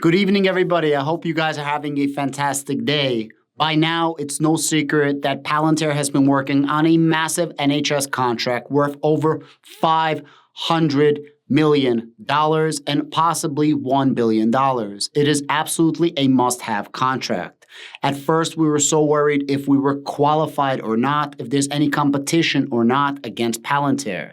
Good evening, everybody. I hope you guys are having a fantastic day. By now, it's no secret that Palantir has been working on a massive NHS contract worth over $500 million and possibly $1 billion. It is absolutely a must-have contract. At first, we were so worried if we were qualified or not, if there's any competition or not against Palantir.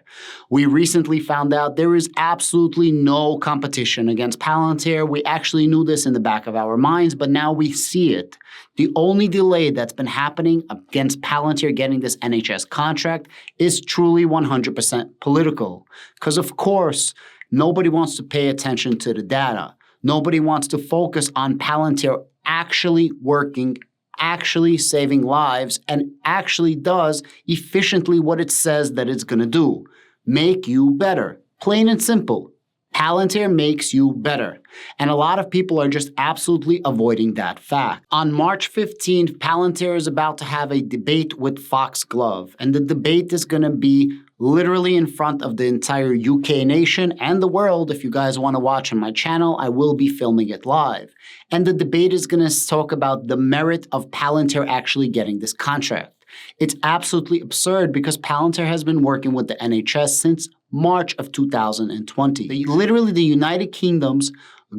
We recently found out there is absolutely no competition against Palantir. We actually knew this in the back of our minds, but now we see it. The only delay that's been happening against Palantir getting this NHS contract is truly 100% political. Because of course, nobody wants to pay attention to the data. Nobody wants to focus on Palantir actually working, actually saving lives, and actually does efficiently what it says that it's going to do. Make you better. Plain and simple. Palantir makes you better. And a lot of people are just absolutely avoiding that fact. On March 15th, Palantir is about to have a debate with Foxglove. And the debate is going to be literally in front of the entire UK nation and the world. If you guys want to watch on my channel, I will be filming it live. And the debate is going to talk about the merit of Palantir actually getting this contract. It's absolutely absurd because Palantir has been working with the NHS since March of 2020. Literally, the United Kingdom's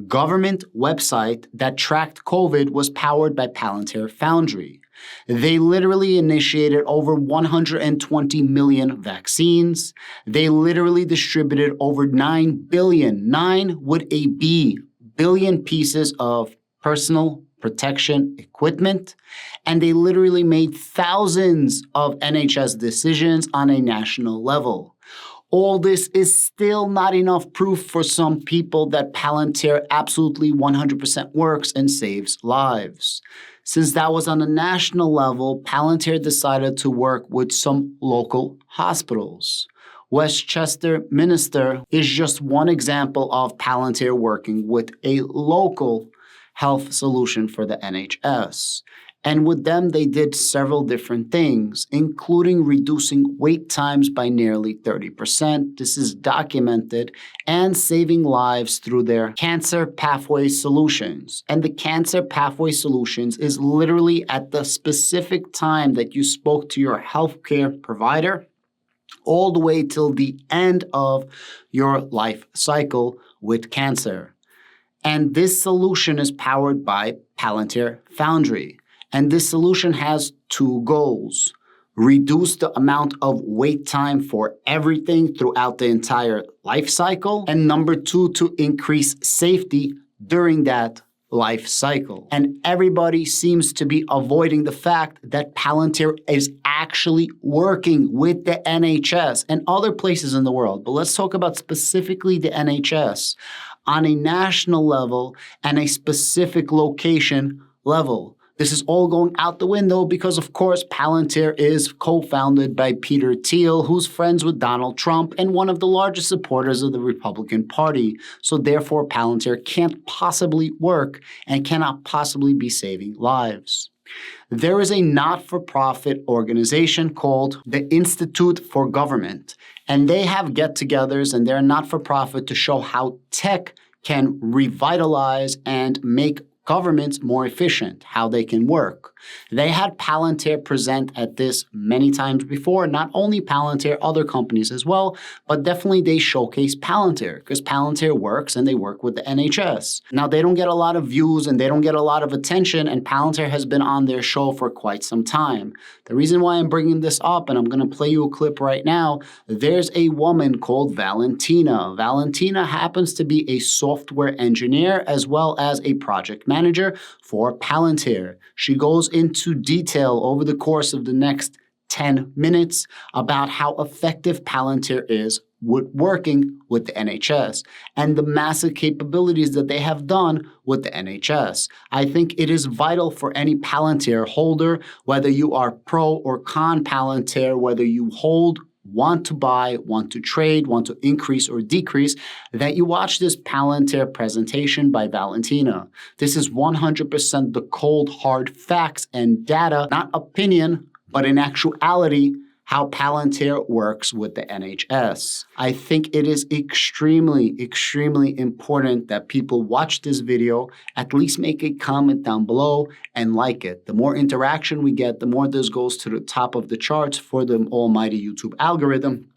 government website that tracked COVID was powered by Palantir Foundry. They literally initiated over 120 million vaccines. They literally distributed over 9 billion, 9 with a B, billion pieces of personal protection equipment, and they literally made thousands of NHS decisions on a national level. All this is still not enough proof for some people that Palantir absolutely 100% works and saves lives. Since that was on a national level, Palantir decided to work with some local hospitals. Westchester Minster is just one example of Palantir working with a local health solution for the NHS. And with them, they did several different things, including reducing wait times by nearly 30%. This is documented, and saving lives through their cancer pathway solutions. And the cancer pathway solutions is literally at the specific time that you spoke to your healthcare provider, all the way till the end of your life cycle with cancer. And this solution is powered by Palantir Foundry. And this solution has two goals: reduce the amount of wait time for everything throughout the entire life cycle, and number two, to increase safety during that life cycle. And everybody seems to be avoiding the fact that Palantir is actually working with the NHS and other places in the world. But let's talk about specifically the NHS on a national level and a specific location level. This is all going out the window because, of course, Palantir is co-founded by Peter Thiel, who's friends with Donald Trump and one of the largest supporters of the Republican Party. So therefore, Palantir can't possibly work and cannot possibly be saving lives. There is a not-for-profit organization called the Institute for Government, and they have get-togethers, and they're not-for-profit to show how tech can revitalize and make governments more efficient, how they can work. They had Palantir present at this many times before, not only Palantir, other companies as well, but definitely they showcase Palantir because Palantir works and they work with the NHS. Now, they don't get a lot of views and they don't get a lot of attention, and Palantir has been on their show for quite some time. The reason why I'm bringing this up, and I'm going to play you a clip right now, there's a woman called Valentina. Valentina happens to be a software engineer as well as a project manager for Palantir. She goes into detail over the course of the next 10 minutes about how effective Palantir is with working with the NHS and the massive capabilities that they have done with the NHS. I think it is vital for any Palantir holder, whether you are pro or con Palantir, whether you hold, want to buy, want to trade, want to increase or decrease, that you watch this Palantir presentation by Valentina. This is 100% the cold, hard facts and data, not opinion, but in actuality, how Palantir works with the NHS. I think it is extremely, extremely important that people watch this video, at least make a comment down below and like it. The more interaction we get, the more this goes to the top of the charts for the almighty YouTube algorithm.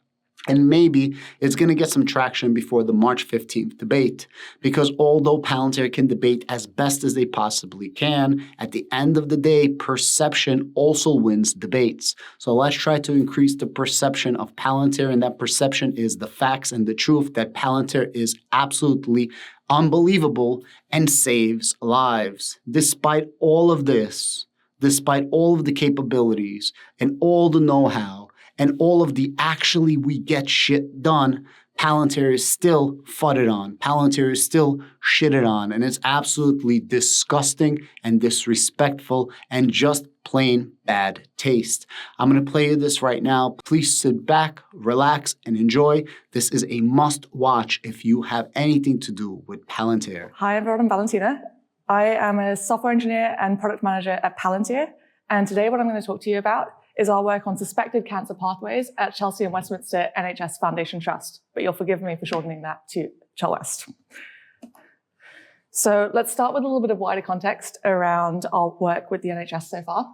And maybe it's going to get some traction before the March 15th debate. Because although Palantir can debate as best as they possibly can, at the end of the day, perception also wins debates. So let's try to increase the perception of Palantir, and that perception is the facts and the truth that Palantir is absolutely unbelievable and saves lives. Despite all of this, despite all of the capabilities and all the know-how, and all of the actually we get shit done, Palantir is still fudded on. Palantir is still shitted on. And it's absolutely disgusting and disrespectful and just plain bad taste. I'm going to play you this right now. Please sit back, relax, and enjoy. This is a must watch if you have anything to do with Palantir. Hi, everyone. I'm Valentina. I am a software engineer and product manager at Palantir. And today what I'm going to talk to you about is our work on suspected cancer pathways at Chelsea and Westminster NHS Foundation Trust. But you'll forgive me for shortening that to ChelWest. So let's start with a little bit of wider context around our work with the NHS so far.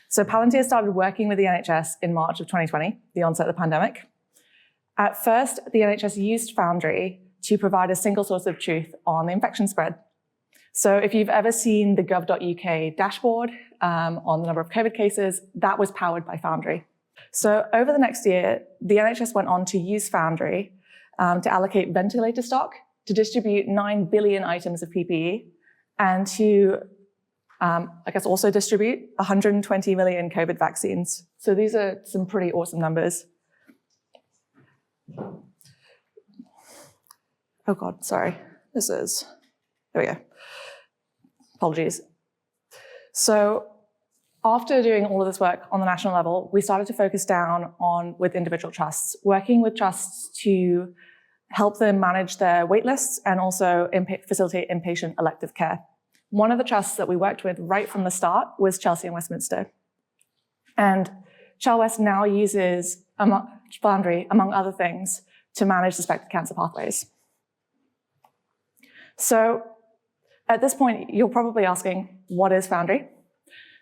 So Palantir started working with the NHS in March of 2020, the onset of the pandemic. At first, the NHS used Foundry to provide a single source of truth on the infection spread. So if you've ever seen the gov.uk dashboard on the number of COVID cases, that was powered by Foundry. So over the next year, the NHS went on to use Foundry to allocate ventilator stock, to distribute 9 billion items of PPE, and to, also distribute 120 million COVID vaccines. So these are some pretty awesome numbers. Oh God, sorry. There we go. Apologies. So after doing all of this work on the national level, we started to focus down on with individual trusts, working with trusts to help them manage their wait lists and also facilitate inpatient elective care. One of the trusts that we worked with right from the start was Chelsea and Westminster. And ChelWest now uses Foundry, among other things, to manage suspected cancer pathways. So at this point, you're probably asking, what is Foundry?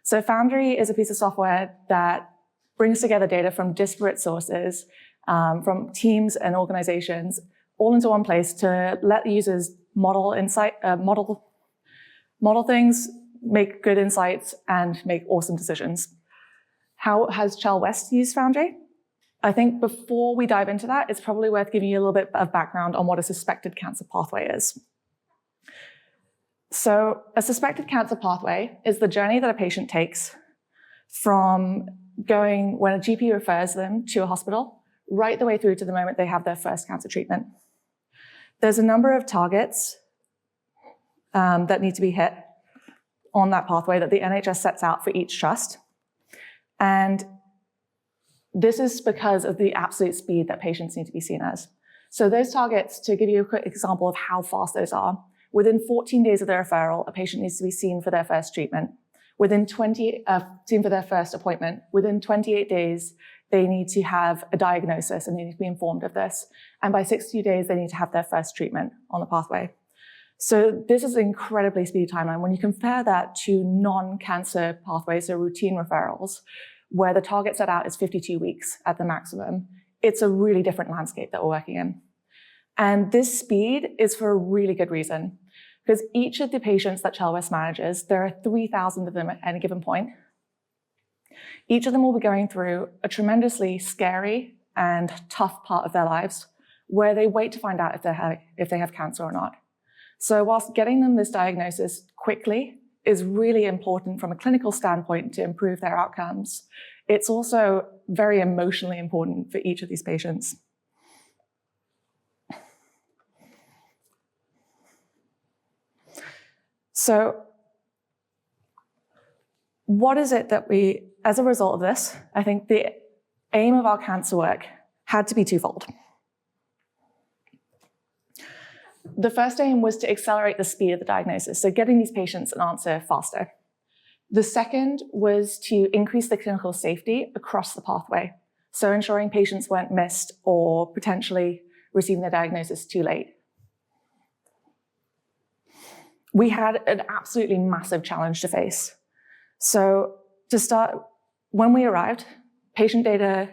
So Foundry is a piece of software that brings together data from disparate sources, from teams and organizations, all into one place to let users model things, make good insights, and make awesome decisions. How has ChelWest used Foundry? I think before we dive into that, it's probably worth giving you a little bit of background on what a suspected cancer pathway is. So a suspected cancer pathway is the journey that a patient takes from going when a GP refers them to a hospital, right the way through to the moment they have their first cancer treatment. There's a number of targets that need to be hit on that pathway that the NHS sets out for each trust. And this is because of the absolute speed that patients need to be seen as. So those targets, to give you a quick example of how fast those are, within 14 days of their referral, a patient needs to be seen for their first treatment. Seen for their first appointment. Within 28 days, they need to have a diagnosis and they need to be informed of this. And by 60 days, they need to have their first treatment on the pathway. So this is an incredibly speedy timeline. When you compare that to non-cancer pathways, so routine referrals, where the target set out is 52 weeks at the maximum, it's a really different landscape that we're working in. And this speed is for a really good reason, because each of the patients that ChelWest manages, there are 3,000 of them at any given point. Each of them will be going through a tremendously scary and tough part of their lives where they wait to find out if they have cancer or not. So whilst getting them this diagnosis quickly is really important from a clinical standpoint to improve their outcomes, it's also very emotionally important for each of these patients. So what is it that as a result of this, I think the aim of our cancer work had to be twofold. The first aim was to accelerate the speed of the diagnosis, so getting these patients an answer faster. The second was to increase the clinical safety across the pathway. So ensuring patients weren't missed or potentially receiving their diagnosis too late. We had an absolutely massive challenge to face. So to start, when we arrived, patient data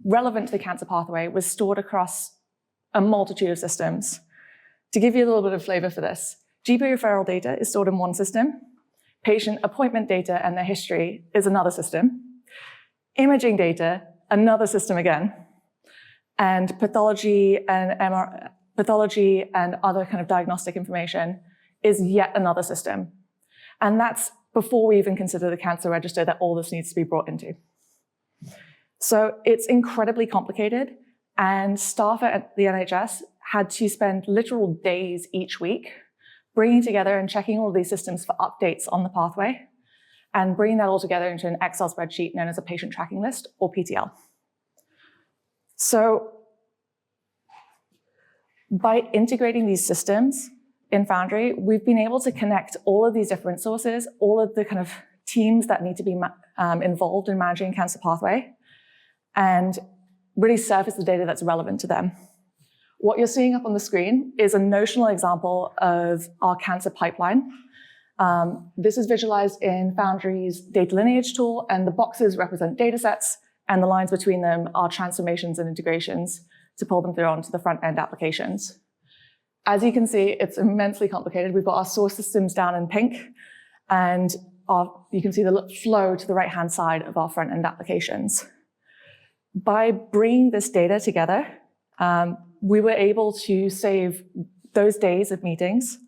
relevant to the cancer pathway was stored across a multitude of systems. To give you a little bit of flavor for this, GP referral data is stored in one system. Patient appointment data and their history is another system. Imaging data, another system again. And pathology and other kind of diagnostic information is yet another system. And that's before we even consider the cancer register that all this needs to be brought into. So it's incredibly complicated, and staff at the NHS had to spend literal days each week bringing together and checking all of these systems for updates on the pathway and bringing that all together into an Excel spreadsheet known as a patient tracking list, or PTL. So by integrating these systems in Foundry, we've been able to connect all of these different sources, all of the kind of teams that need to be involved in managing cancer pathway, and really surface the data that's relevant to them. What you're seeing up on the screen is a notional example of our cancer pipeline. This is visualized in Foundry's data lineage tool, and the boxes represent data sets, and the lines between them are transformations and integrations to pull them through onto the front-end applications. As you can see, it's immensely complicated. We've got our source systems down in pink, and you can see the flow to the right-hand side of our front-end applications. By bringing this data together, we were able to save those days of meetings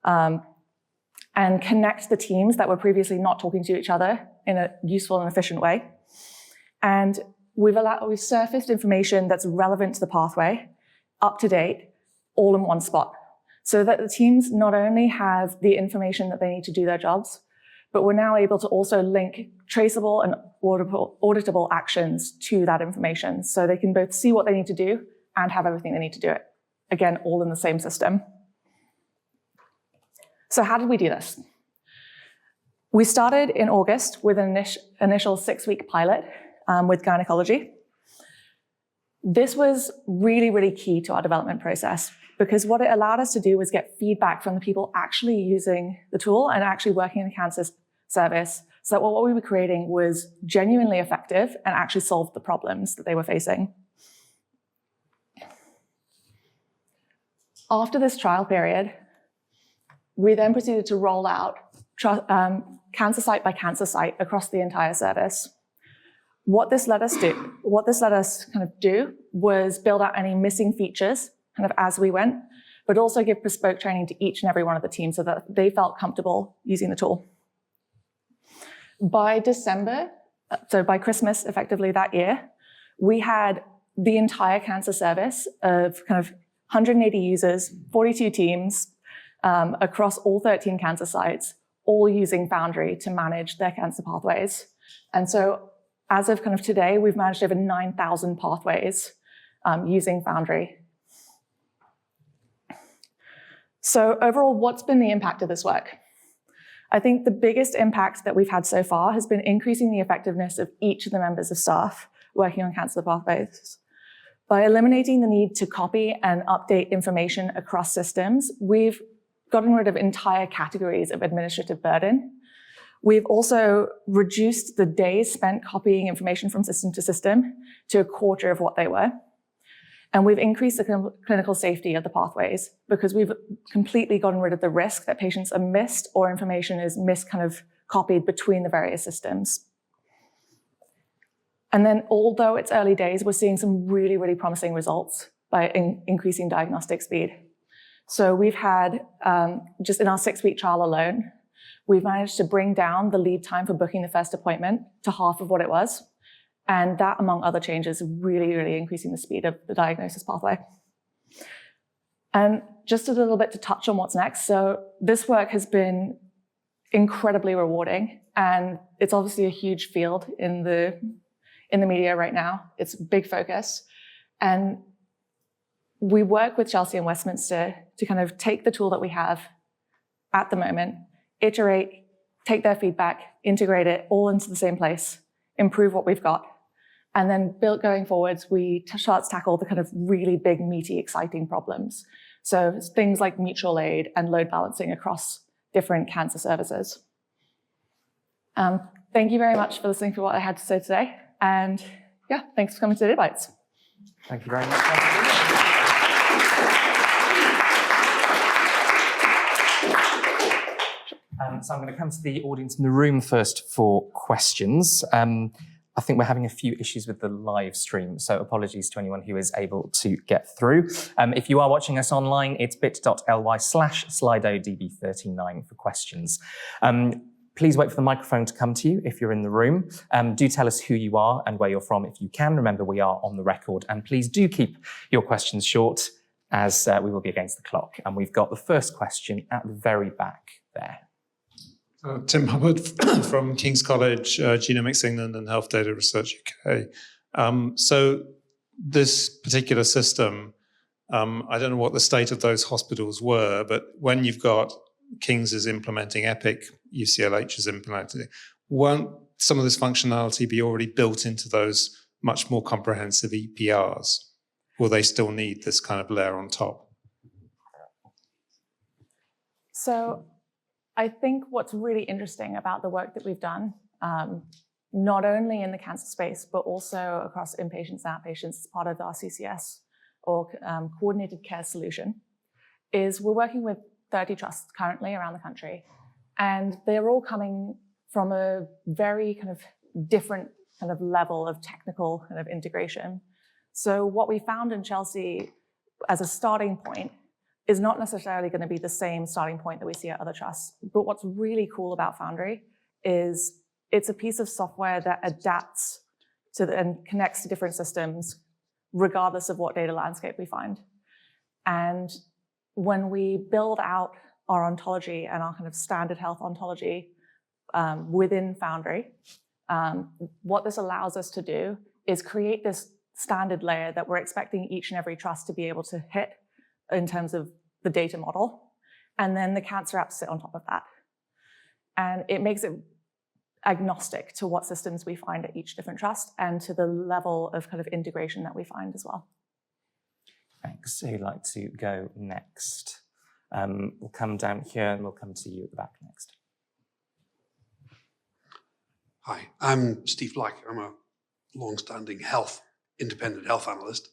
and connect the teams that were previously not talking to each other in a useful and efficient way. And we've surfaced information that's relevant to the pathway, up to date, all in one spot, so that the teams not only have the information that they need to do their jobs, but we're now able to also link traceable and auditable actions to that information, so they can both see what they need to do and have everything they need to do it. Again, all in the same system. So how did we do this? We started in August with an initial 6-week pilot with gynecology. This was really, really key to our development process, because what it allowed us to do was get feedback from the people actually using the tool and actually working in the cancer service, so that what we were creating was genuinely effective and actually solved the problems that they were facing. After this trial period, we then proceeded to roll out cancer site by cancer site across the entire service. What this let us do was build out any missing features kind of as we went, but also give bespoke training to each and every one of the teams so that they felt comfortable using the tool. By December, so by Christmas effectively that year, we had the entire cancer service of kind of 180 users, 42 teams across all 13 cancer sites, all using Foundry to manage their cancer pathways. And so as of kind of today, we've managed over 9,000 pathways using Foundry. So overall, what's been the impact of this work? I think the biggest impact that we've had so far has been increasing the effectiveness of each of the members of staff working on cancer pathways. By eliminating the need to copy and update information across systems, we've gotten rid of entire categories of administrative burden. We've also reduced the days spent copying information from system to system to a quarter of what they were. And we've increased the clinical safety of the pathways, because we've completely gotten rid of the risk that patients are missed or information is copied between the various systems. And then, although it's early days, we're seeing some really, really promising results by increasing diagnostic speed. So we've had, just in our 6-week trial alone, we've managed to bring down the lead time for booking the first appointment to half of what it was. And that, among other changes, really, really increasing the speed of the diagnosis pathway. And just a little bit to touch on what's next. So this work has been incredibly rewarding, and it's obviously a huge field in the media right now. It's a big focus. And we work with Chelsea and Westminster to kind of take the tool that we have at the moment, iterate, take their feedback, integrate it all into the same place, improve what we've got, And then going forwards, we start to tackle the kind of really big, meaty, exciting problems. So it's things like mutual aid and load balancing across different cancer services. Thank you very much for listening to what I had to say today. And yeah, thanks for coming to the Bites. Thank you very much. So I'm going to come to the audience in the room first for questions. I think we're having a few issues with the live stream, so apologies to anyone who is able to get through. If you are watching us online, it's bit.ly/SlidoDB39 for questions. Please wait for the microphone to come to you if you're in the room. Do tell us who you are and where you're from if you can. Remember, we are on the record. And please do keep your questions short, as we will be against the clock. And we've got the first question at the very back there. Tim Hubbard from King's College, Genomics England and Health Data Research UK. So this particular system, I don't know what the state of those hospitals were, but when you've got King's is implementing Epic, UCLH is implementing it, won't some of this functionality be already built into those much more comprehensive EPRs? Will they still need this kind of layer on top? So I think what's really interesting about the work that we've done, not only in the cancer space, but also across inpatients and outpatients as part of our CCS or coordinated care solution, is we're working with 30 trusts currently around the country, and they're all coming from a very kind of different kind of level of technical kind of integration. So what we found in Chelsea as a starting point is not necessarily going to be the same starting point that we see at other trusts. But what's really cool about Foundry is it's a piece of software that adapts to and connects to different systems, regardless of what data landscape we find. And when we build out our ontology and our kind of standard health ontology within Foundry, what this allows us to do is create this standard layer that we're expecting each and every trust to be able to hit in terms of the data model, and then the cancer apps sit on top of that. And it makes it agnostic to what systems we find at each different trust and to the level of kind of integration that we find as well. Thanks. Who'd like to go next? We'll come down here and we'll come to you at the back next. Hi, I'm Steve Black. I'm a long-standing independent health analyst.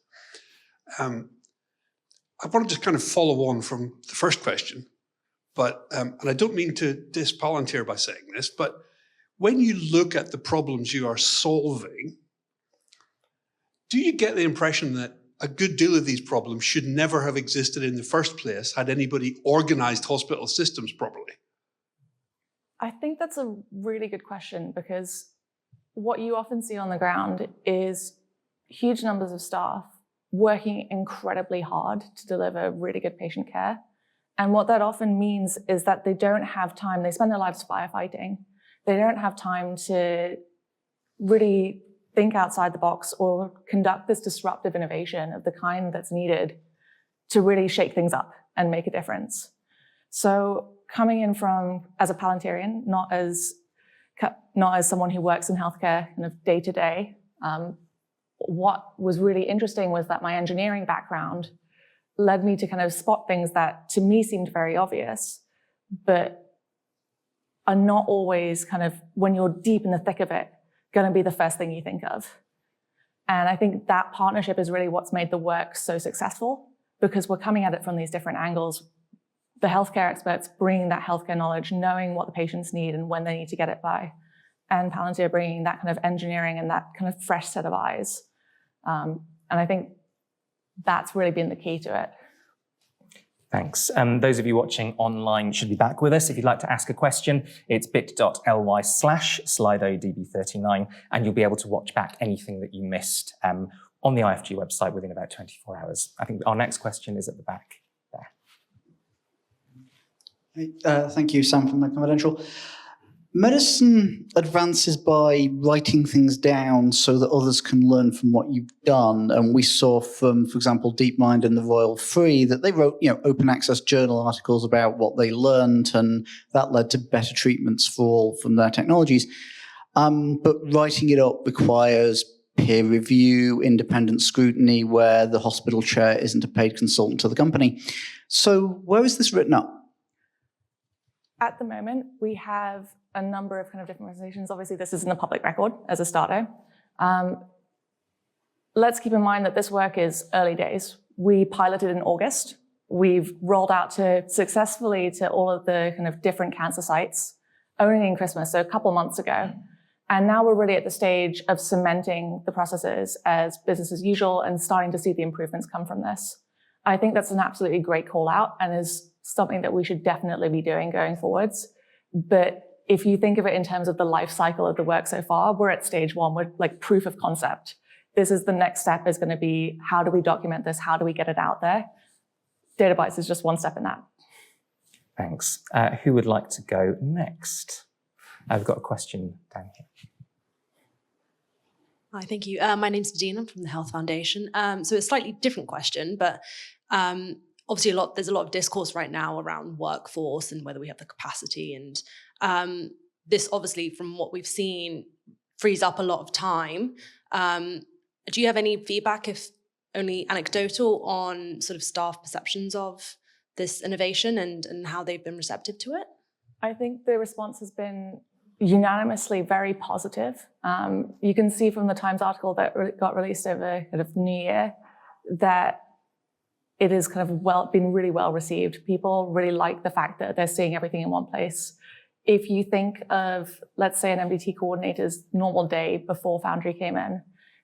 I want to just kind of follow on from the first question, but and I don't mean to diss Palantir by saying this, but when you look at the problems you are solving, do you get the impression that a good deal of these problems should never have existed in the first place had anybody organized hospital systems properly? I think that's a really good question, because what you often see on the ground is huge numbers of staff working incredibly hard to deliver really good patient care. And what that often means is that they don't have time. They spend their lives firefighting. They don't have time to really think outside the box or conduct this disruptive innovation of the kind that's needed to really shake things up and make a difference. So coming in as a Palantirian, not as someone who works in healthcare kind of day to day, what was really interesting was that my engineering background led me to kind of spot things that to me seemed very obvious, but are not always kind of, when you're deep in the thick of it, going to be the first thing you think of. And I think that partnership is really what's made the work so successful, because we're coming at it from these different angles. The healthcare experts bringing that healthcare knowledge, knowing what the patients need and when they need to get it by, and Palantir bringing that kind of engineering and that kind of fresh set of eyes. And I think that's really been the key to it. Thanks. Those of you watching online should be back with us. If you'd like to ask a question, it's bit.ly/SlidoDB39, and you'll be able to watch back anything that you missed on the IFG website within about 24 hours. I think our next question is at the back there. Thank you, Sam from the Confidential. Medicine advances by writing things down so that others can learn from what you've done. And we saw from, for example, DeepMind and the Royal Free that they wrote, open access journal articles about what they learned, and that led to better treatments for all from their technologies. But writing it up requires peer review, independent scrutiny, where the hospital chair isn't a paid consultant to the company. So where is this written up? At the moment, we have a number of kind of different organizations. Obviously, this is in the public record as a starter. Let's keep in mind that this work is early days. We piloted in August. We've rolled out successfully to all of the kind of different cancer sites only in Christmas, so a couple months ago. And now we're really at the stage of cementing the processes as business as usual and starting to see the improvements come from this. I think that's an absolutely great call out and is something that we should definitely be doing going forwards. But if you think of it in terms of the life cycle of the work so far, we're at stage one, we're like proof of concept. This is the next step is going to be, how do we document this? How do we get it out there? Data Bytes is just one step in that. Thanks. Who would like to go next? I've got a question down here. Hi, thank you. My name's Nadine. I'm from the Health Foundation. So it's a slightly different question, but obviously there's a lot of discourse right now around workforce and whether we have the capacity. And this obviously, from what we've seen, frees up a lot of time. Do you have any feedback, if only anecdotal, on sort of staff perceptions of this innovation and how they've been receptive to it? I think the response has been unanimously very positive. You can see from the Times article that got released over kind of New Year that it is kind of been really well received. People really like the fact that they're seeing everything in one place. If you think of, let's say, an MDT coordinator's normal day before Foundry came in,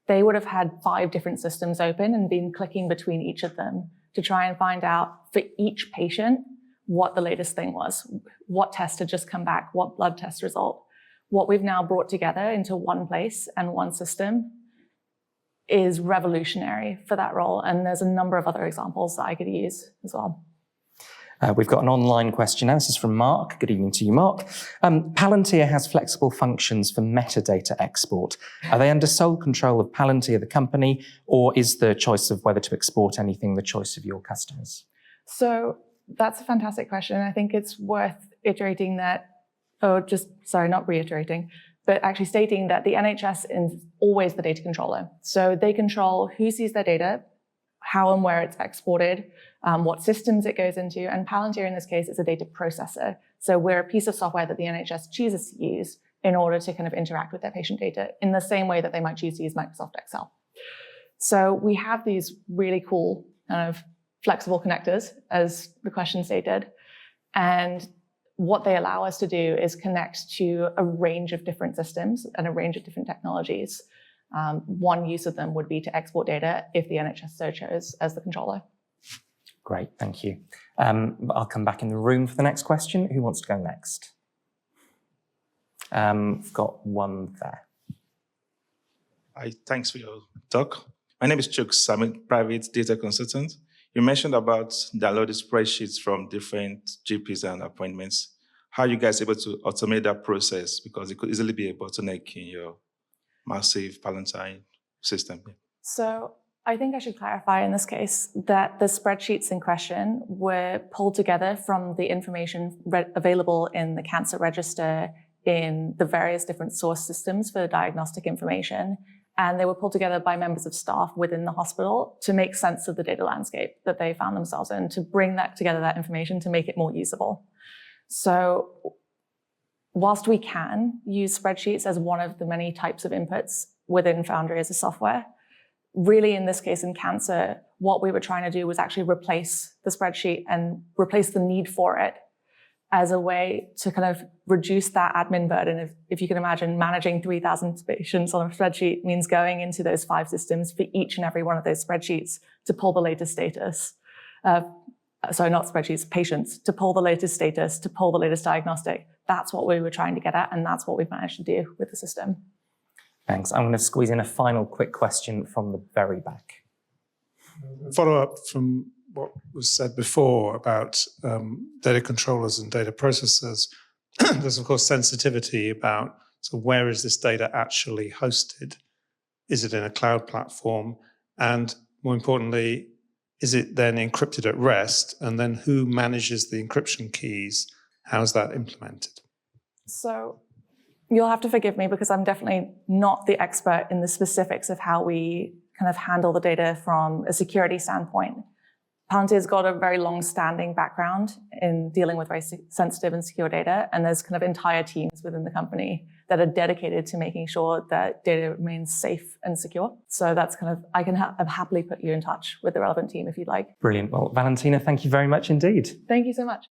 they would have had 5 different systems open and been clicking between each of them to try and find out for each patient what the latest thing was, what test had just come back, what blood test result. What we've now brought together into one place and one system is revolutionary for that role. And there's a number of other examples that I could use as well. We've got an online question now. This is from Mark. Good evening to you, Mark. Palantir has flexible functions for metadata export. Are they under sole control of Palantir, the company, or is the choice of whether to export anything the choice of your customers? So that's a fantastic question. I think it's worth iterating that, not reiterating, but actually stating that the NHS is always the data controller. So they control who sees their data, how and where it's exported, what systems it goes into, and Palantir in this case is a data processor. So we're a piece of software that the NHS chooses to use in order to kind of interact with their patient data in the same way that they might choose to use Microsoft Excel. So we have these really cool kind of flexible connectors, as the question stated, and what they allow us to do is connect to a range of different systems and a range of different technologies. One use of them would be to export data if the NHS so chose as the controller. Great, thank you. I'll come back in the room for the next question. Who wants to go next? We've got one there. Hi, thanks for your talk. My name is Chuks. I'm a private data consultant. You mentioned about downloading spreadsheets from different GPs and appointments. How are you guys able to automate that process? Because it could easily be a bottleneck in your massive Palantir system. So I think I should clarify in this case that the spreadsheets in question were pulled together from the information available in the cancer register in the various different source systems for the diagnostic information. And they were pulled together by members of staff within the hospital to make sense of the data landscape that they found themselves in, to bring that together, that information, to make it more usable. So whilst we can use spreadsheets as one of the many types of inputs within Foundry as a software, really in this case in cancer, what we were trying to do was actually replace the spreadsheet and replace the need for it as a way to kind of reduce that admin burden. If you can imagine, managing 3,000 patients on a spreadsheet means going into those 5 systems for each and every one of those spreadsheets to pull the latest status. Sorry, not spreadsheets, patients, to pull the latest status, to pull the latest diagnostic. That's what we were trying to get at, and that's what we've managed to do with the system. Thanks. I'm going to squeeze in a final quick question from the very back. Follow up from what was said before about data controllers and data processors. There's, of course, sensitivity about where is this data actually hosted? Is it in a cloud platform? And more importantly, is it then encrypted at rest? And then who manages the encryption keys? How's that implemented? So You'll have to forgive me because I'm definitely not the expert in the specifics of how we kind of handle the data from a security standpoint. Palantir's got a very long-standing background in dealing with very sensitive and secure data, and there's kind of entire teams within the company that are dedicated to making sure that data remains safe and secure. So that's kind of, I can happily put you in touch with the relevant team if you'd like. Brilliant. Well, Valentina, thank you very much indeed. Thank you so much.